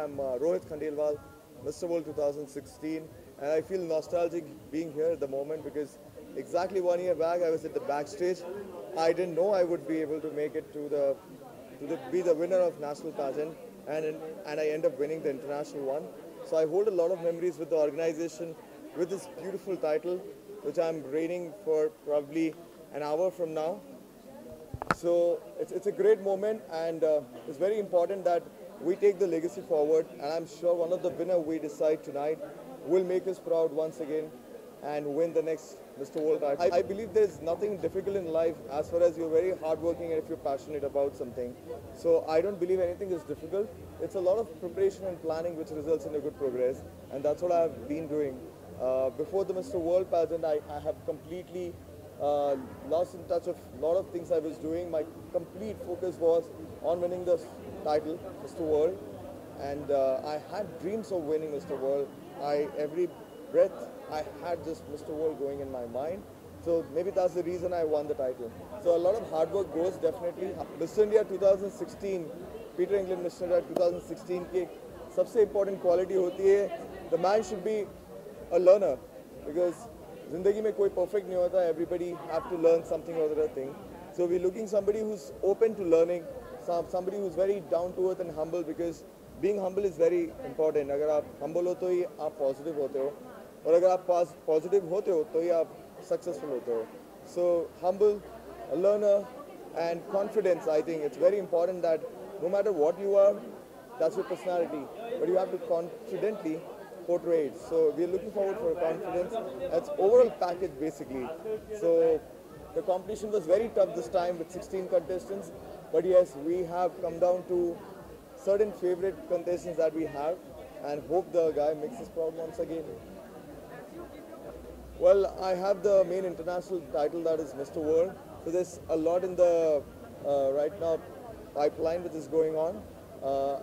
I'm Rohit Khandelwal, Mr. World 2016, and I feel nostalgic being here at the moment because exactly 1 year back I was at the backstage. I didn't know I would be able to make it to be the winner of national pageant, and I end up winning the international one. So I hold a lot of memories with the organization, with this beautiful title, which I'm reigning for probably an hour from now. So it's a great moment, and it's very important that we take the legacy forward, and I'm sure one of the winner we decide tonight will make us proud once again and win the next Mr. World title. I believe there's nothing difficult in life as far as you're very hardworking and if you're passionate about something. So I don't believe anything is difficult. It's a lot of preparation and planning which results in a good progress, and that's what I've been doing. Before the Mr. World pageant, I have completely lost in touch of a lot of things I was doing. My complete focus was on winning the title, Mr. World, and I had dreams of winning Mr. World. Every breath I had just Mr. World going in my mind. So maybe that's the reason I won the title. So a lot of hard work goes definitely. Mr. India 2016, Peter England Mr. India 2016 की सबसे important quality होती है, the man should be a learner, because ज़िंदगी में कोई perfect नहीं होता. Everybody have to learn something or other thing. So we're looking somebody who's open to learning, somebody who's very down to earth and humble, because being humble is very important. अगर आप humble हो तो ही आप positive होते हो, और अगर आप positive होते हो तो ही आप successful होते हो. So humble, a learner, and confidence. I think it's very important that no matter what you are, that's your personality, but you have to confidently portray it. So we're looking forward for confidence. That's overall package basically. So the competition was very tough this time with 16 contestants, but yes, we have come down to certain favorite contestants that we have, and hope the guy makes us proud once again. Well, I have the main international title, that is Mr. World. So there's a lot in the right now pipeline which is going on.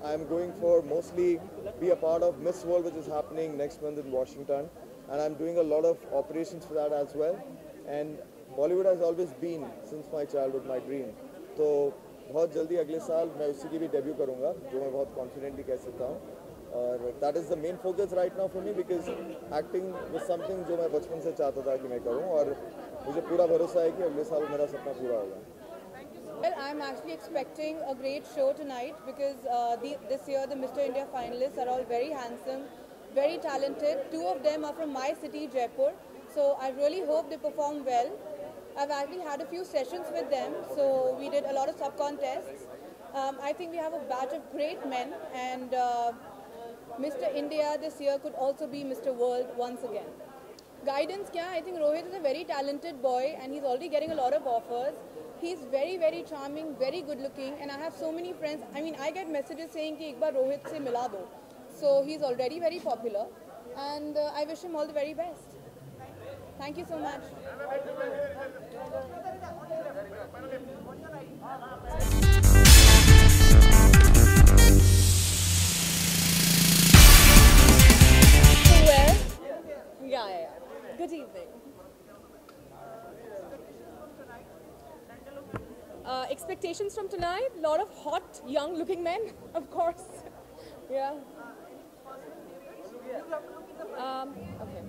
I'm going for mostly be a part of Miss World, which is happening next month in Washington, and I'm doing a lot of operations for that as well. And Bollywood has always been, since my childhood, my dream. तो बहुत जल्दी अगले साल मैं उसी की भी debut करूँगा, जो मैं बहुत कॉन्फिडेंटली कह सकता हूँ. और that is the main focus right now for me, because acting was something जो मैं बचपन से चाहता था कि मैं करूँ, और मुझे पूरा भरोसा है कि अगले साल मेरा सपना पूरा होगा. Well, I'm actually expecting a great show tonight, because this year the Mr. India finalists are all very handsome, very talented. 2 of them are from my city, Jaipur. So I really hope they perform well. I've actually had a few sessions with them, so we did a lot of sub-contests. I think we have a batch of great men, and Mr. India this year could also be Mr. World once again. Guidance kya? I think Rohit is a very talented boy, and he's already getting a lot of offers. He's very, very charming, very good looking, and I have so many friends. I mean, I get messages saying कि एक बार रोहित से मिला दो. So he's already very popular, and I wish him all the very best. Thank you so much. Well, yeah. Good evening. Expectations from tonight, a lot of hot, young-looking men, of course. Yeah. Okay.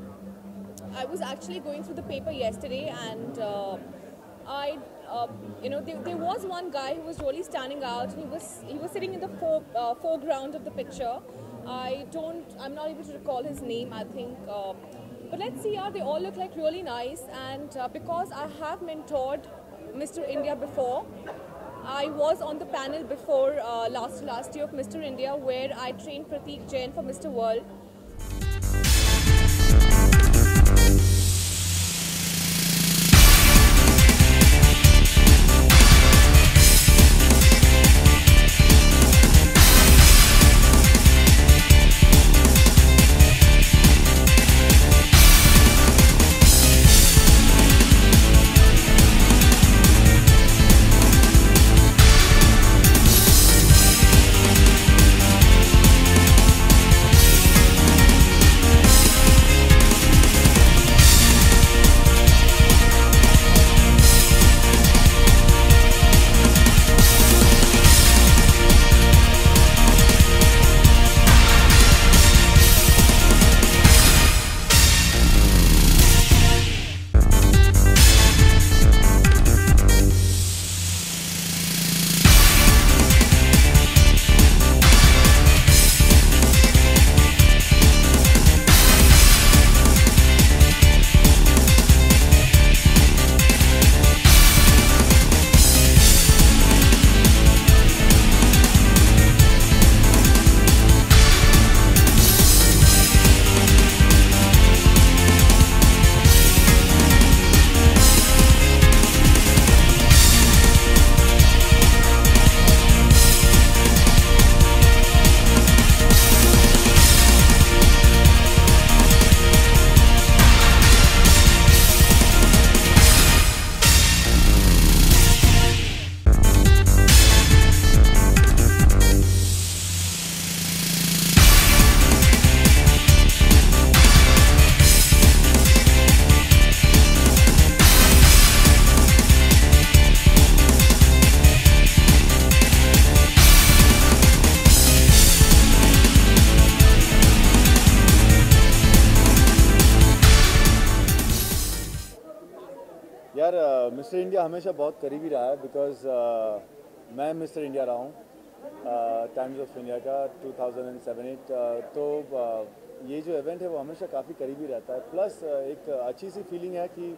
I was actually going through the paper yesterday, and there was one guy who was really standing out. He was sitting in the foreground of the picture. I'm not able to recall his name, I think. But let's see, they all look like really nice, and because I have mentored Mr. India before. I was on the panel before last year of Mr. India, where I trained Prateek Jain for Mr. World. Mister India हमेशा बहुत करीबी रहा है because मैं mister India रहा हूँ times of India का 2007-8 तो ये जो इवेंट है वो हमेशा काफ़ी करीबी रहता है प्लस एक अच्छी सी फीलिंग है कि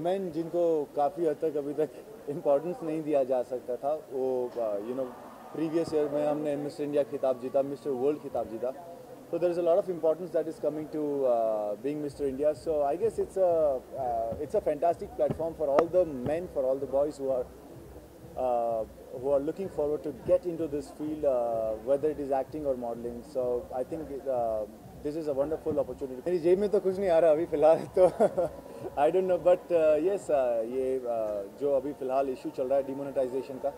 मैन जिनको काफ़ी हद तक अभी तक इम्पोर्टेंस नहीं दिया जा सकता था वो प्रीवियस ईयर में हमने मिस्टर इंडिया खिताब जीता, मिस्टर वर्ल्ड खिताब जीता. So there is a lot of importance that is coming to being Mr. India. So I guess it's a fantastic platform for all the men, for all the boys who are looking forward to get into this field, whether it is acting or modeling. So I think this is a wonderful opportunity. मेरी जेब में तो कुछ नहीं आ रहा अभी फिलहाल तो I don't know, but yes ये जो अभी फिलहाल इशू चल रहा है डिमोनेटाइजेशन का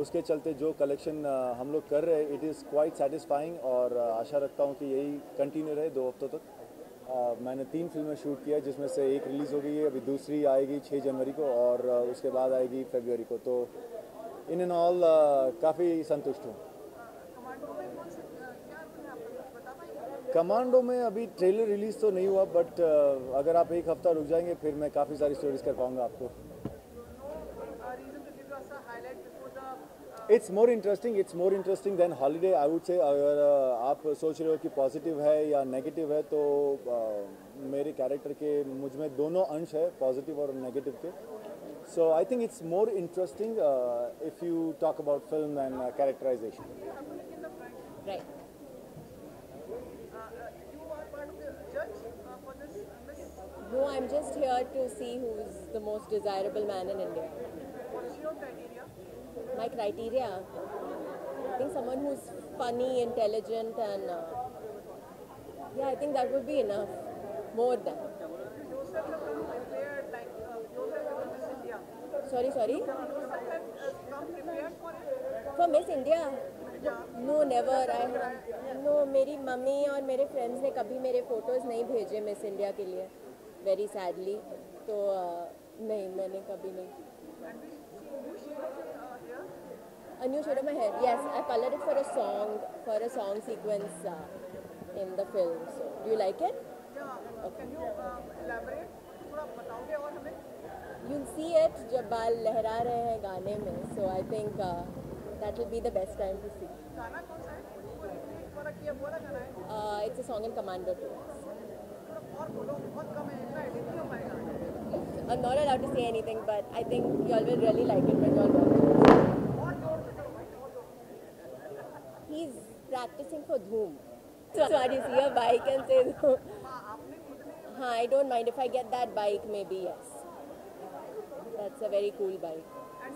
उसके चलते जो कलेक्शन हम लोग कर रहे हैं इट इज़ क्वाइट सेटिस्फाइंग और आशा रखता हूँ कि यही कंटिन्यू रहे 2 हफ्तों तक. मैंने 3 फिल्में शूट किया जिसमें से एक रिलीज़ हो गई है, अभी दूसरी आएगी 6 जनवरी को और उसके बाद आएगी फरवरी को. तो इन एंड ऑल काफ़ी संतुष्ट हूँ. कमांडो में अभी ट्रेलर रिलीज़ तो नहीं हुआ बट अगर आप एक हफ्ता रुक जाएंगे फिर मैं काफ़ी सारी स्टोरीज कर पाऊँगा आपको. It's more interesting than holiday I would say. अगर आप सोच रहे हो कि पॉजिटिव है या नेगेटिव है तो मेरे कैरेक्टर के मुझ में दोनों अंश है, पॉजिटिव और नेगेटिव के. So I think it's more interesting if you talk about film and characterisation. Right. No, I'm just here to see who's the most desirable man in India. What's your criteria? My criteria, I think someone who's funny, intelligent, and yeah, I think that would be enough. More than. Yourself have come prepared, like yourself have Miss India. Sorry. Yourself have come prepared for it. For Miss India? No, never. No, मेरी mummy और मेरे friends ने कभी मेरे photos नहीं भेजे miss India के लिए, वेरी सैडली. तो नहीं, मैंने कभी नहीं. A new shade of my hair. Yes, I colored it for a song sequence in the film. So, do you like it? Yeah. Okay. Can you elaborate? थोड़ा बताओगे और हमें? You'll see it जब बाल लहरा रहे हैं गाने में. So I think that will be the best time to see. गाना कौन सा है? वो रिक्रिएट वाला किया बोला गाना है? It's a song in Commando 2. और बोलो, बहुत कम है, इतना एडिट नहीं हो पाएगा. I'm not allowed to say anything, but I think you all will really like it when you all watch it. बहुत जोर से करो भाई, बहुत जोर. He's practicing for Dhoom. So I just see a bike and say Dhoom. आपने खुद ने I don't mind if I get that bike, maybe yes. That's a very cool bike.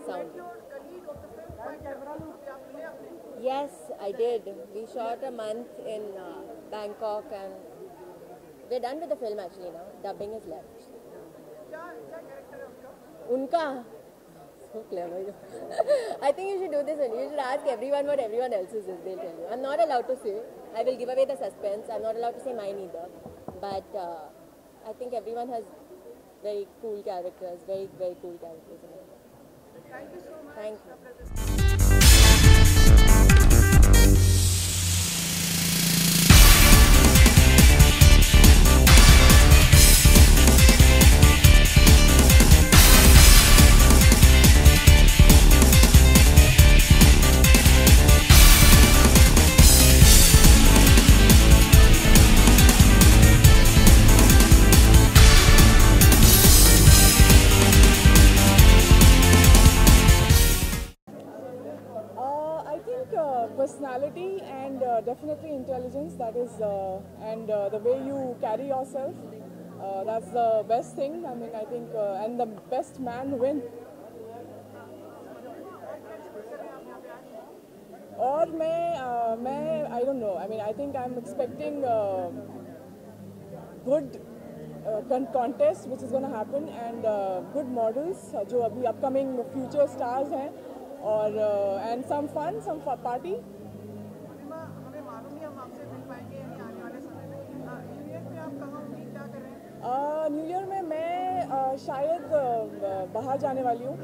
Sound. your colleague of the film fight अभी आप मिले आपने? Yes, I did. We shot a month in Bangkok and we're done with the film actually now. Dubbing is left. क्या character है उसका? Unka. So clever. I think you should do this only. You should ask everyone what everyone else's is. They'll tell you. I'm not allowed to say. I will give away the suspense. I'm not allowed to say mine either. But I think everyone has very cool characters. Very, very cool characters in it. Thank you so much. Thank you. Personality and definitely intelligence, that is and the way you carry yourself, that's the best thing. I mean, I think and the best man win. और मैं I don't know, I mean, I think I'm expecting good contest which is going to happen and good models जो अभी upcoming future stars हैं और and some fun, some party. हमें मालूम नहीं हम आपसे मिल पाएंगे या नहीं आने वाले समय में. न्यू ईयर पे आप कहाँ होंगी, क्या कर रहे हैं? न्यू ईयर में मैं शायद बाहर जाने वाली हूँ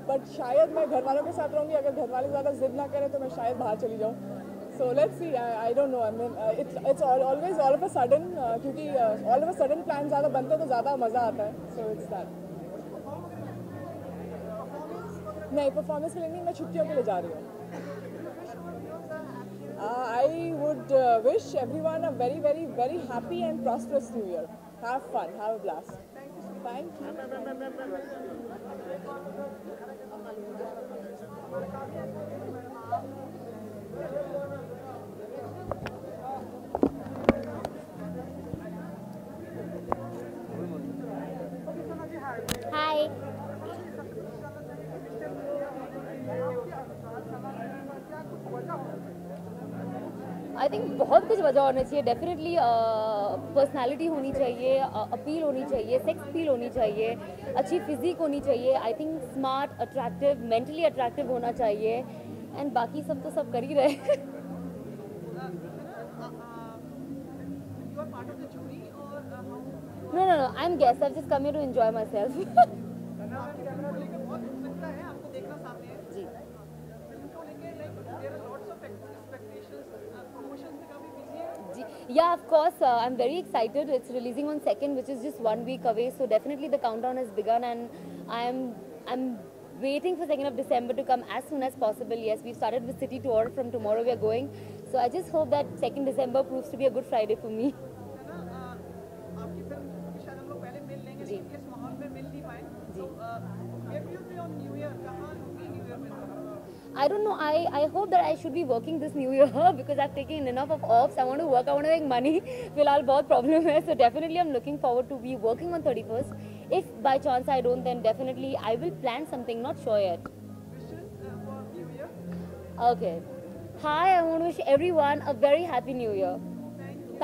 बट शायद मैं घर वालों के साथ रहूँगी. अगर घर वाले ज़्यादा जिद ना करें तो मैं शायद बाहर चली जाऊँ. So let's see. I don't know. I mean, it's always all of a sudden क्योंकि all of a sudden plan ज़्यादा बनते हैं तो ज़्यादा मज़ा आता है. So it's that. नहीं performance के लिए नहीं, मैं छुट्टियों के लिए जा रही हूँ. I would wish everyone a very, very, very happy and prosperous New Year. Have fun, have a blast. Thank you. Hi. I think बहुत कुछ वजह होनी चाहिए. डेफिनेटली पर्सनालिटी होनी चाहिए, अपील होनी चाहिए, सेक्स अपील होनी चाहिए, अच्छी फिजिक होनी चाहिए. I think smart, attractive, mentally attractive होना चाहिए. एंड बाकी सब तो सब कर ही रहे. No, I am guest. I've just come here to enjoy myself. Ji. Yeah, of course. I'm very excited. It's releasing on 2nd, which is just 1 week away. So definitely the countdown has begun, and I'm waiting for 2nd of December to come as soon as possible. Yes, we've started with city tour. From tomorrow we are going. So I just hope that 2nd December proves to be a good Friday for me. Ji. I don't know. I hope that I should be working this new year because I've taken enough of offs. I want to work. I want to make money. फिलहाल बहुत problem है. So definitely I'm looking forward to be working on 31st. If by chance I don't, then definitely I will plan something. Not sure yet. Okay. Hi. I want to wish everyone a very happy New Year.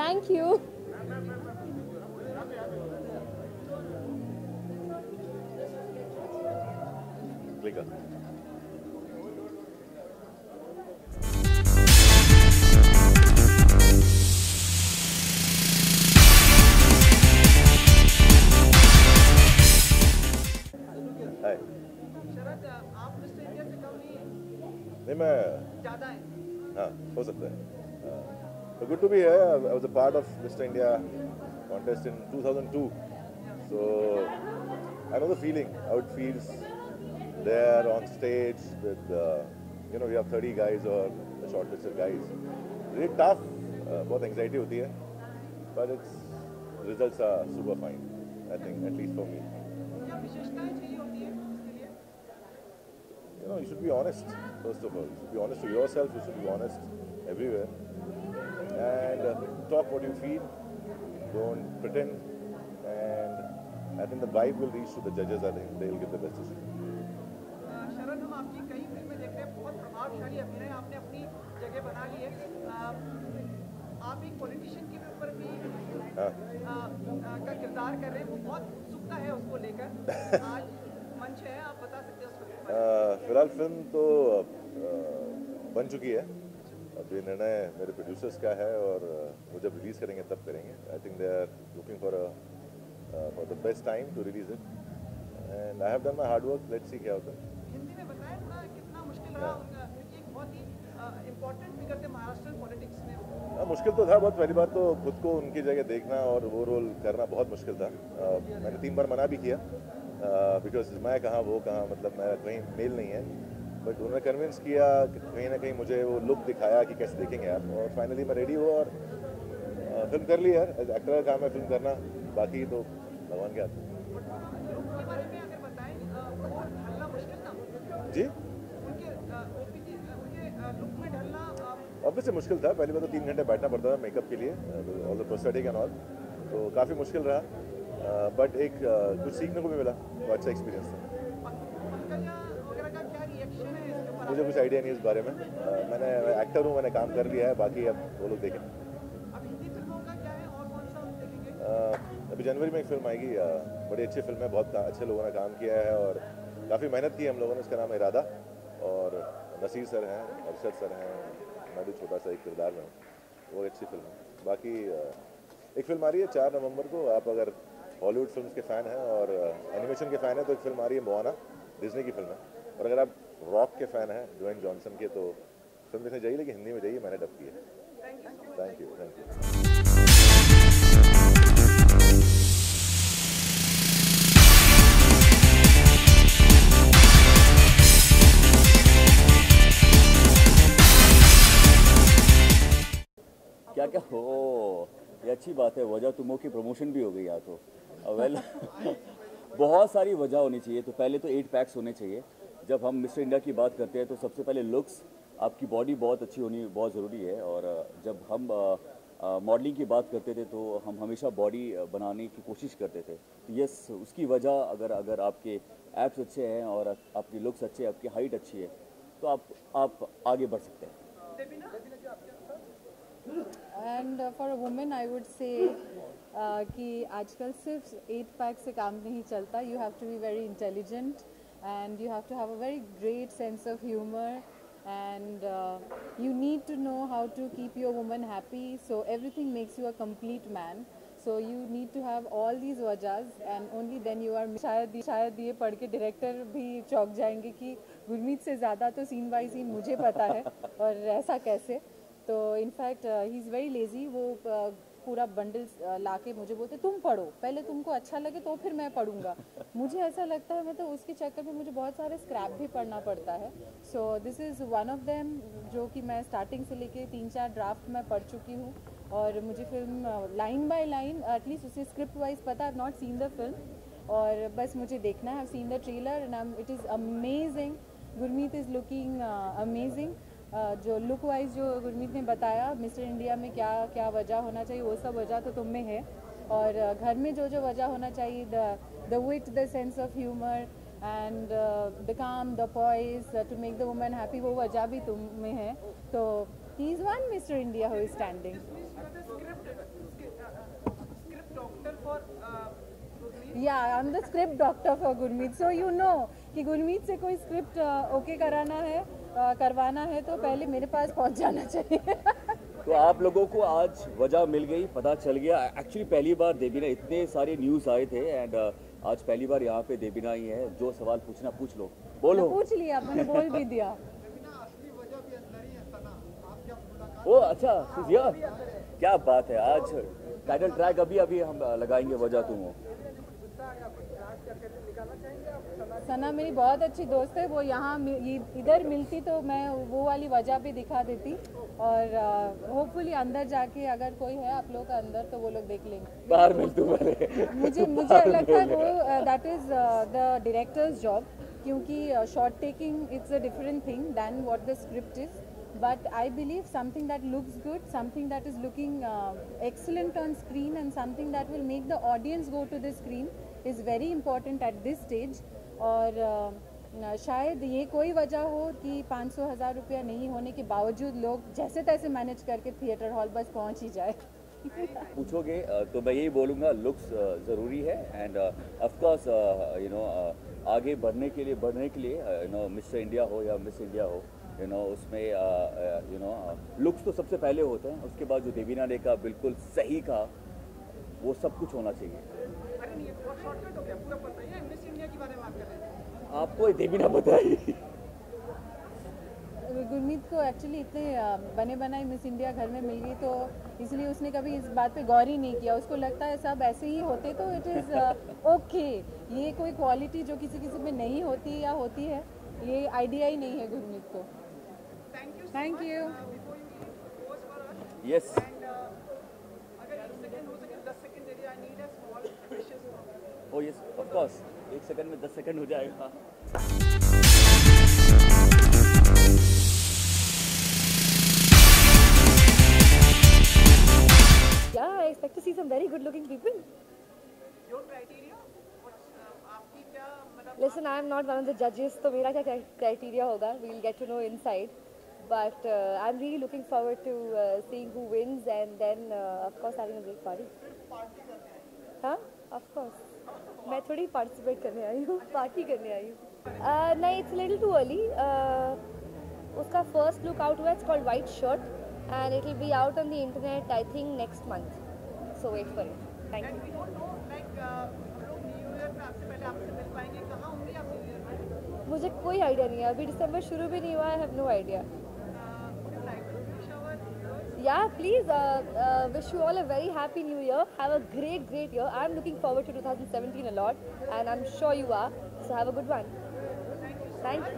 Thank you. Clicker. Hi. शरद, आप mister India से कम नहीं हैं, नहीं मैं ज़्यादा हैं. हाँ हो सकता है. So good to be here. I was a part of Mr. India contest in 2002. So I know the feeling, how it feels there on stage with, we have 30 guys or the shortlisted guys. Really tough, बहुत anxiety होती है, but its results are super fine, I think, at least for me. क्या विशेषताएं चाहिए होती हैं इसके लिए? You should be honest, first of all. You should be honest to yourself, you should be honest everywhere. And talk what you feel, don't pretend. And I think the vibe will reach to the judges. I think they will give the best decision. शरद, हम आपकी कई फिल्में देख रहे हैं, बहुत प्रभावशाली अभिनय आपने अपनी जगह बना ली है. आप एक पॉलिटिशियन के ऊपर भी का किरदार कर रहे हैं, वो बहुत उत्सुकता है उसको लेकर. आज मंच है, आप बता सकते हैं उसको. फिलहाल फिल्म तो बन चुकी है. अभी निर्णय मेरे प्रोड्यूसर्स का है और वो जब रिलीज़ करेंगे तब करेंगे. I think they are looking for the best time to release it and I have done my hard work. Let's see क्या होता है. हिंदी में बताएं थोड़ा कितना मुश्किल रहा, क्योंकि एक बहुत ही इम्पोर्टेंट फिगर थे महाराष्ट्र पॉलिटिक्स में. मुश्किल तो था बहुत. पहली बात तो खुद को उनकी जगह देखना और वो रोल करना बहुत मुश्किल था. मैंने 3 बार मना भी किया बिकॉज मैं कहाँ वो कहाँ, मतलब मेरा कहीं मेल नहीं है. बट उन्होंने कन्विंस किया कि कहीं ना कहीं मुझे वो लुक दिखाया कि कैसे देखेंगे आप, और फाइनली मैं रेडी हुआ और फिल्म कर ली यार. एक्टर का काम है फिल्म करना, बाकी तो भगवान के हाथ. उनके बारे में अगर बताएं, वो ढलना मुश्किल था जी. उनके लुक में ढलना ऑब्वियसली मुश्किल था. पहली बार तो 3 घंटे बैठना पड़ता था मेकअप के लिए, all the prosthetic and all, तो काफ़ी मुश्किल रहा. बट एक कुछ सीखने को भी मिला, तो अच्छा एक्सपीरियंस था. मुझे कुछ आइडिया नहीं इस बारे में. मैं एक्टर हूँ, मैंने काम कर लिया है, बाकी अब वो लोग देखें. अभी जनवरी में एक फिल्म आएगी, बड़ी अच्छी फिल्म है, बहुत अच्छे लोगों ने काम किया है और काफ़ी मेहनत की है हम लोगों ने. उसका नाम है इरादा, और नसीर सर हैं, अरशद सर हैं, मैं भी छोटा सा एक किरदार में हूँ. वो अच्छी फिल्म है. बाकी एक फिल्म आ रही है 4 नवंबर को. आप अगर हॉलीवुड फिल्म के फ़ैन हैं और एनिमेशन के फ़ैन हैं तो एक फिल्म आ रही है मोआना, डिज्नी की फिल्म है. और अगर आप रॉक के फ़ैन हैं, ड्वेन जॉनसन के, तो फिल्म देखने जाइए, लेकिन हिंदी में जाइए, मैंने डब की है। Thank you. क्या क्या हो, ये अच्छी बात है। वजह तुमों की प्रमोशन भी हो गई यहाँ तो। वेल बहुत सारी वजह होनी चाहिए। तो पहले तो 8 पैक्स होने चाहिए। जब हम मिस्टर इंडिया की बात करते हैं तो सबसे पहले लुक्स, आपकी बॉडी बहुत अच्छी होनी बहुत ज़रूरी है। और जब हम मॉडलिंग की बात करते थे तो हम हमेशा बॉडी बनाने की कोशिश करते थे। तो यस, उसकी वजह अगर आपके एब्स अच्छे हैं और आपकी लुक्स अच्छे हैं, आपकी हाइट अच्छी है, तो आप आगे बढ़ सकते हैं। And for a women I would से कि आजकल सिर्फ 8 पैक से काम नहीं चलता. You have to be very intelligent and you have to have a very great sense of humour and you need to know how to keep your woman happy, so everything makes you a complete man. So you need to have all these wajahs and only then you are. शायद ये पढ़ के director भी चौंक जाएंगे कि गुरमीत से ज़्यादा तो सीन बाई सीन मुझे पता है और ऐसा कैसे. तो in fact he is very lazy. वो पूरा बंडल ला के मुझे बोलते तुम पढ़ो, पहले तुमको अच्छा लगे तो फिर मैं पढ़ूंगा. मुझे ऐसा लगता है मतलब उसके चक्कर में मुझे बहुत सारे स्क्रैप भी पढ़ना पड़ता है. So this is one of them जो कि मैं स्टार्टिंग से लेके 3-4 ड्राफ्ट मैं पढ़ चुकी हूँ और मुझे film line by line at least उसे स्क्रिप्ट वाइज पता. I have not seen the film और बस मुझे देखना है. I have seen the trailer and it is amazing. Gurmeet is looking amazing. जो लुक वाइज जो गुरमीत ने बताया मिस्टर इंडिया में क्या क्या वजह होना चाहिए वो सब वजह तो तुम में है. और घर में जो जो वजह होना चाहिए, the wit, the sense of humour and the calm, the poise to make the woman happy, वो वजह भी तुम में है. तो he is one Mister India who is standing. या I am the script doctor for Gurmeet. So you know कि गुरमीत से कोई स्क्रिप्ट ओके कराना है, करवाना है तो पहले मेरे पास पहुंच जाना चाहिए. तो आप लोगों को आज वजह मिल गई, पता चल गया. एक्चुअली पहली बार देबीना, इतने सारे न्यूज़ आए थे एंड आज पहली बार यहाँ पे देबीना ही है. जो सवाल पूछना पूछ लो. बोलो. पूछ लिया, मैंने बोल भी दिया. ओ अच्छा, क्या बात है. आज टाइटल ट्रैक अभी हम लगाएंगे वजह तुम हो. सना मेरी बहुत अच्छी दोस्त है. वो यहाँ इधर मिलती तो मैं वो वाली वजह भी दिखा देती. और होपफुली अंदर जाके अगर कोई है आप लोग का अंदर तो वो लोग देख लेंगे. बाहर मिल तू पहले. मुझे लगता है वो that is the director's job. क्योंकि shot taking it's a different thing than what the script is. But I believe something that looks good, something that is looking excellent on screen and something that will make the audience go to the screen is very important at this stage. और शायद ये कोई वजह हो कि 500,000 रुपया नहीं होने के बावजूद लोग जैसे तैसे मैनेज करके थिएटर हॉल बस पहुंच ही जाए. पूछोगे तो मैं यही बोलूँगा, लुक्स ज़रूरी है end of course you know आगे बढ़ने के लिए यू नो मिस्टर इंडिया हो या मिस इंडिया हो, यू नो उसमें यू नो लुक्स तो सबसे पहले होते हैं. उसके बाद जो देवीना ने कहा बिल्कुल सही कहा, वो सब कुछ होना चाहिए. अरे नहीं, बहुत शॉर्टकट हो गया. पूरा बताइए मिस इंडिया के बारे में बात कर रहे हैं. आपको देवीना बताइए. गुरमीत को एक्चुअली इतने बने बनाए मिस इंडिया घर में मिल गई तो इसलिए उसने कभी इस बात पे गौर ही नहीं किया. उसको लगता है सब ऐसे ही होते तो इट इज़ ओके. ये कोई क्वालिटी जो किसी में नहीं होती या होती है, ये आइडिया ही नहीं है गुरमीत को. Thank you. यस. अगर 1 सेकंड हो सके 10 सेकंड दे दिया. I need a small precious. O yes of course. 1 second में 10 सेकंड हो जाएगा. Yeah, I expect to see some very good-looking people. Your criteria? आपकी क्या मतलब? Listen, I am not one of the judges, तो मेरा क्या criteria होगा? We'll get to know inside. But I'm really looking forward to seeing who wins and then of course having a great party. हाँ, of course. मैं थोड़ी participate करने आई हूँ, party करने आई हूँ. नहीं, it's a little too early. उसका first look out हुआ, it's called White Shirt. And it will be out on the internet I think next month, so wait for it. Thank you. We don't know, like हम लोग new year में आपसे पहले आपसे मिल पाएंगे. कहाँ होंगे आप न्यू ईयर में? मुझे कोई आइडिया नहीं है. अभी दिसंबर शुरू भी नहीं हुआ. I have no idea. Yeah, please wish you all a very happy new year. Have a great year. I'm looking forward to 2017 a lot, and I'm sure you are. So have a good one. Thank you.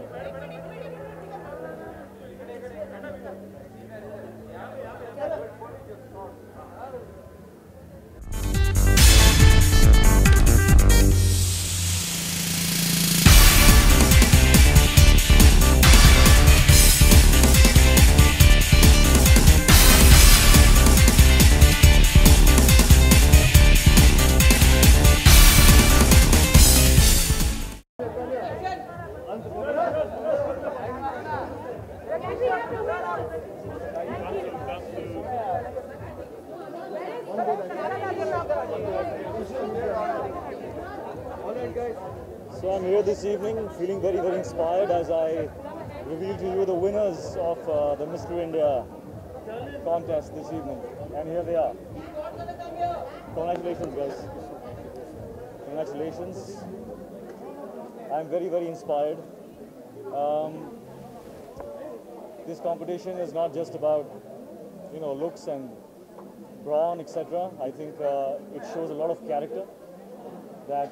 So I'm here this evening feeling very inspired as I reveal to you the winners of the Mr. India contest this evening. And here they are. Congratulations guys. Congratulations. I'm very inspired. This competition is not just about, you know, looks and brawn, etc. I think it shows a lot of character that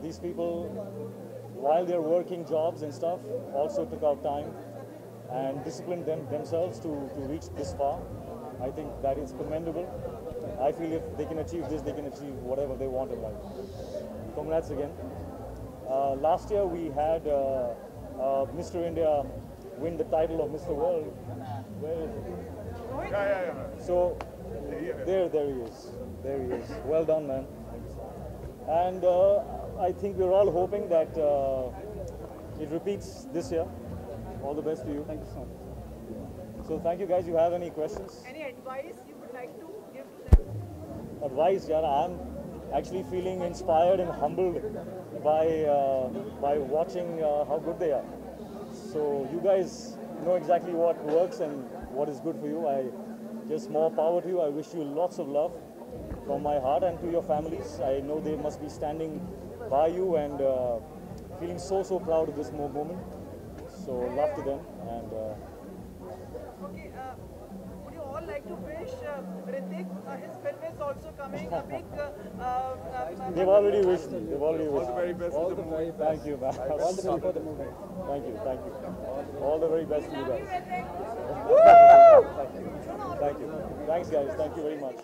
these people, while they're working jobs and stuff, also took out time and disciplined themselves to reach this far. I think that is commendable. I feel if they can achieve this, they can achieve whatever they want in life. Congrats again. Last year we had Mr. India win the title of Mr. World. Where is it? So there he is. There he is. Well done, man. And I think we're all hoping that it repeats this year. All the best to you. Thank you so much. So thank you guys. You have any questions? Any advice you would like to give to them? Advice, yeah. I'm actually feeling inspired and humbled by watching how good they are. So you guys know exactly what works and what is good for you. Just more power to you. I wish you lots of love from my heart and to your families. I know they must be standing by you and feeling so proud of this moment. So love to them and. Okay, would you all like to wish Hrithik? His film is also coming. A big. They've already wished me. They've already wished. All the very best for the movie. Thank you, man. All the best for the movie. Thank you. All the very best to you guys. Thank you. Thanks, guys. Thank you very much.